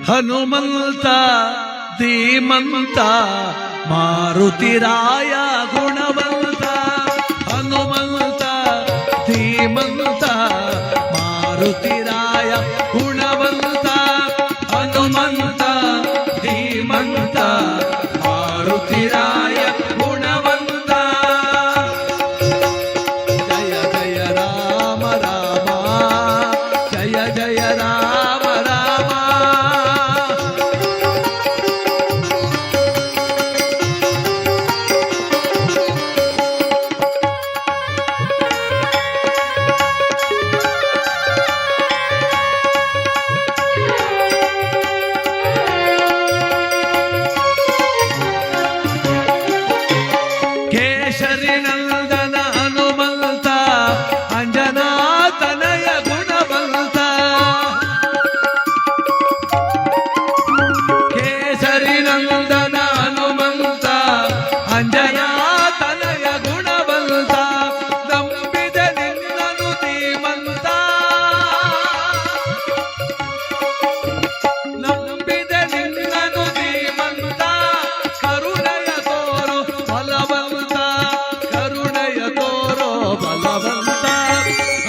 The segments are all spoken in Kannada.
ಹನುಮಂತ ಧೀಮಂತ ಮಾರುತಿರಾಯ ಗುಣವಂತ ಹನುಮಂತ ಧೀಮಂತ ಮಾರುತಿರಾಯ ಗುಣವಂತ ಹನುಮಂತ ಧೀಮಂತ ಮಾರುತಿರಾಯ ಗುಣವಂತ ಜಯ ಜಯ ರಾಮ ರಾಮ ಜಯ ಜಯ ರಾಮ ರಾಮ ಕೇಶರಿನಂದನ ಹನುಮಂತ ಅಂಜನಾತನಯ ಗುಣವಂತ ಕೇಶರಿನಂದನ ಹನುಮಂತ ಅಂಜನಾತನಯ ಗುಣವಂತ ನಂಬಿದ ನಿನ್ನನು ಧೀಮಂತ ನಂಬಿದ ನಿನ್ನನು ಧೀಮಂತ ಕರುಣೆಯ ತೋರು ಬಲವಂತ ಕರುಣೆಯ ತೋರೋ ಬಲವಂತ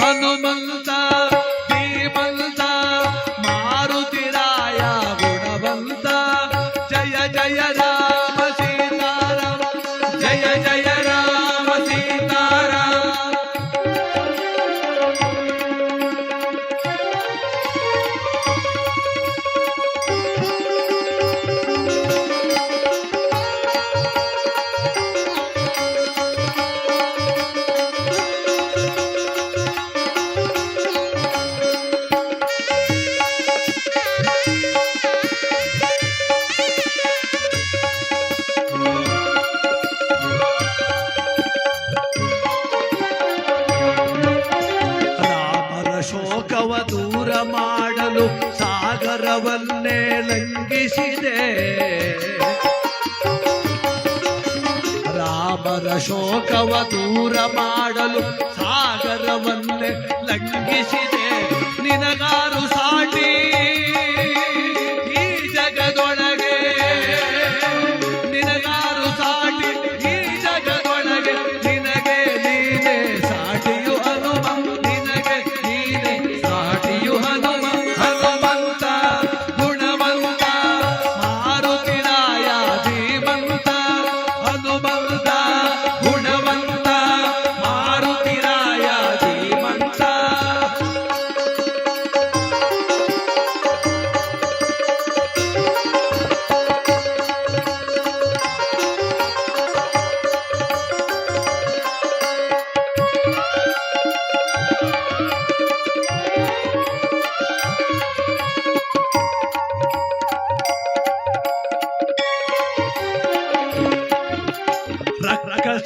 ಹನುಮಂತ ಧೀಮಂತ ಮಾರುತಿರಾಯ ಗುಣವಂತ ಜಯ ಜಯ ರಾಮ ಸೀತಾರಾಮ ಜಯ ಜಯ ರಾಮ ಸೀತಾರಾಮ ರಾಮರ ಶೋಕವ ದೂರ ಮಾಡಲು ಸಾಗರವನ್ನೇ ಲಂಘಿಸಿದೆ ರಾಮರ ಶೋಕವ ದೂರ ಮಾಡಲು ಸಾಗರವನ್ನೇ ಲಂಘಿಸಿದೆ ನಿನಗಾರು ಸಾಟಿ ಈ ಜಗದೊಳಗೆ ನಿನಗಾರು ಸಾಟಿ ಈ ಜಗದೊಳಗೆ ನಿನಗೆ ನೀನೆ ಸಾಟಿಯು ಹನುಮ ನಿನಗೆ ನೀನೆ ಸಾಟಿಯು ಹನುಮ ಹನುಮಂತ ಗುಣವಂತ ಮಾರುತಿರಾಯ ಧೀಮಂತ ಹನುಮಂತ ಗುಣವಂತ ಮಾರುತಿರಾಯ ಧೀಮಂತ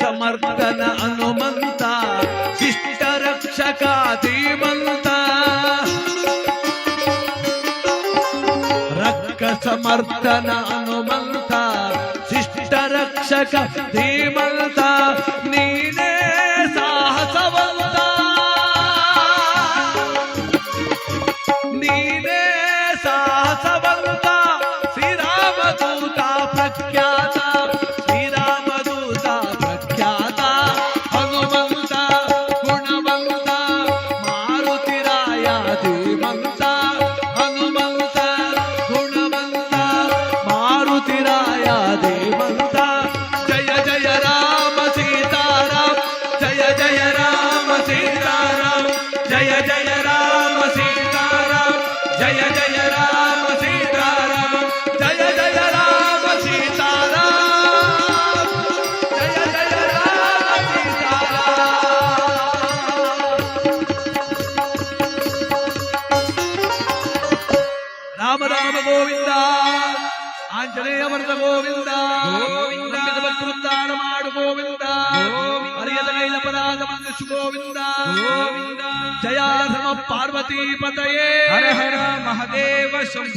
ಸಮರ್ಥನ ಹನುಮಂತ ಶಿಷ್ಟ ರಕ್ಷಕ ಧೀಮಂತ ರಕ್ಕ ಸಮರ್ಥನ ಹನುಮಂತ ಶಿಷ್ಟ ರಕ್ಷಕ ಧೀಮಂತ ನೀನೇ ಸಾಹಸವಂತ ನೀನೇ ಸಾಹಸವಂತ ಶ್ರೀರಾಮದೂತ ಪ್ರಖ್ಯಾತ ಶ್ರೀರಾಮದೂತ ಪ್ರಖ್ಯಾತ ಹನುಮಂತ ಗುಣವಂತ ಮಾರುತಿರಾಯ ಧೀಮಂತ ಹನುಮಂತ ಗುಣವಂತ ಮಾರುತಿರಾಯ ಧೀಮಂತ ಜಯ ಜಯ ರಾಮ ಸೀತಾರಾಮ ಜಯ ಜಯ ರಾಮ ಸೀತಾರಾಮ ಜಯ ಜಯ ರಾಮ ಸೀತಾರಾಮ ಜಯ ಜಯ ರಾಮ ಸೀತಾರಾಮ ಜಯ ಜಯ ರಾಮ ಸೀತಾರಾಮ ಜಯ ಜಯ ರಾಮ ಸೀತಾರಾಮ ರಾಮ ರಾಮ ಗೋವಿಂದ ಆಂಜನೇಯ ವರದ ಗೋವಿಂದ ಗೋವಿಂದ ಭಕ್ತರುದ್ಧಾರ ಮಾಡು ಗೋವಿಂದ ಹರಿಯದ ಕೈಲ ಪರಾದ ಮನಸ್ಸು ಗೋವಿಂದ ಗೋವಿಂದ ಜಯ ಧರ್ಮ ಪಾರ್ವತಿ ಪತಯೇ ಹರ ಹರ ಮಹದೇವ ಶಂಭೋ